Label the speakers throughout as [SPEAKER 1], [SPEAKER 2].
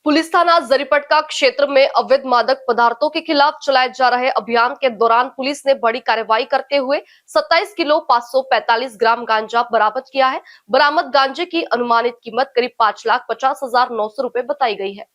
[SPEAKER 1] Police थाना जरीपटका क्षेत्र में अवैध मादक पदार्थों के खिलाफ चलाए जा रहे अभियान के दौरान पुलिस ने बड़ी कार्रवाई करते हुए 27 किलो 545 ग्राम गांजा बरामद किया है। बरामद गांजे की अनुमानित कीमत करीब 5,50,900 रुपए बताई गई है।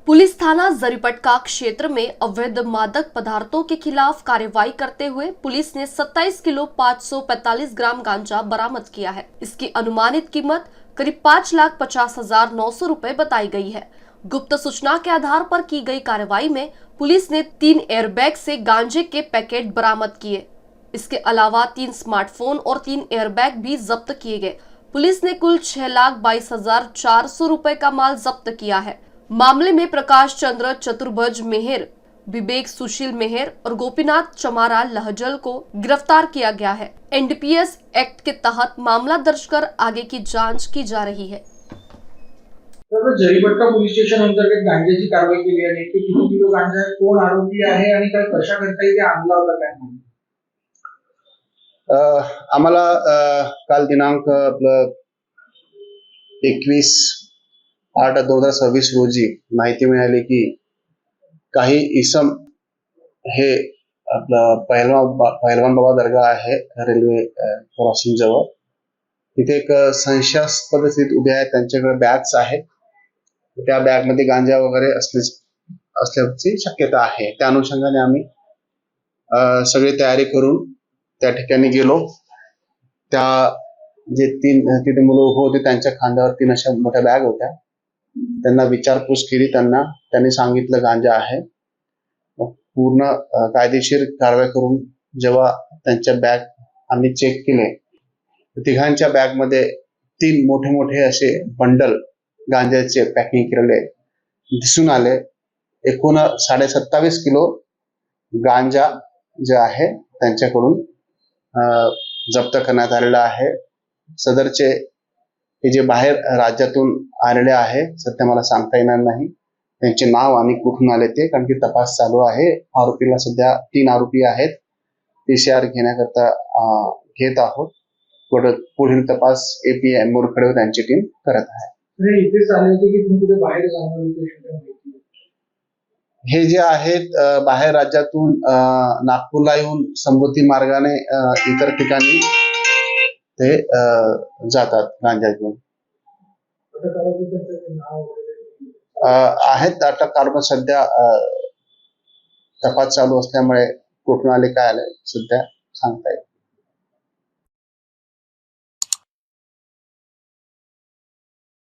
[SPEAKER 1] पुलिस थाना जरीपटका क्षेत्र में अवैध मादक पदार्थों के खिलाफ कार्रवाई करते हुए पुलिस ने 27 किलो 545 ग्राम गांजा बरामद किया है। इसकी अनुमानित कीमत करीब 5,50,900 रुपए बताई गई है। गुप्त सूचना के आधार पर की गई कार्रवाई में पुलिस ने 3 एयरबैग से गांजे के पैकेट बरामद किए। इसके अलावा 3 स्मार्टफोन और 3 एयरबैग भी जब्त किए गए। पुलिस ने कुल 6,22,400 रुपए का माल जब्त किया है। मामले में प्रकाश चंद्र चतुर्भुज मेहर, विवेक सुशील मेहर और गोपीनाथ चमारा लहजल को गिरफ्तार किया गया है। एनडीपीएस एक्ट के तहत मामला दर्ज कर आगे की जांच की जा रही है।
[SPEAKER 2] जरीपटका पोलीस स्टेशन अंतर्गत गांजाची कारवाई केली आहे। किती किलो गांजा आहे, कोण आरोपी आहे आणि काय कशा करता इथे आणला होता काय?
[SPEAKER 3] आम्हाला काल दिनांक 21/8/2026 रोजी माहिती मिळाली की काही इसम हे आपलं पहिलवान बाबा दर्गा आहे रेल्वे क्रॉसिंग जवळ, तिथे एक संशयास्पद स्थितीत उभे आहेत। त्यांच्याकडे बॅग्स आहेत, त्या बॅग मध्ये गांजा वगैरे असल्याची शक्यता आहे। त्या अनुषंगाने आम्ही सगळी तयारी करून त्या ठिकाणी गेलो। त्या जे 3 तिथे मुलं उभे होते त्यांच्या खांद्यावर 3 अशा मोठ्या बॅग होत्या। त्यांना विचारपूस केली, त्यांनी सांगितलं गांजा आहे। पूर्ण कायदेशीर कारवाई करून जेव्हा त्यांच्या बॅग आम्ही चेक केले, तिघांच्या बॅग मध्ये 3 मोठे मोठे असे बंडल गांजाचे पॅकिंग केलेले दिसून आले। एकूण 27.5 किलो गांजा जे आहे त्यांच्याकडून जप्त करण्यात आलेला आहे। सदरचे हे जे बाहेर राज्यातून आलेले आहे, सध्या मला सांगता येणार नाही त्यांचे नाव आणि कुठून आले ते, कारण की तपास चालू आहे। आरोपीला सध्या 3 आरोपी आहेत, पीसीआर घेण्याकरता घेत आहोत। पुढील तपास एपीआय मोरखडे त्यांची टीम करत आहे।
[SPEAKER 2] इथे चालले होते की तुम्ही कुठे बाहेर जाणार होते?
[SPEAKER 3] हे जे आहेत बाहेर राज्यातून नागपूरला येऊन समृद्धी मार्गाने इतर ठिकाणी ते जातात गांजा घेऊन। आहेत अटक आरोपी सध्या तपास चालू असल्यामुळे कुठून आले काय आले सध्या सांगता येईल।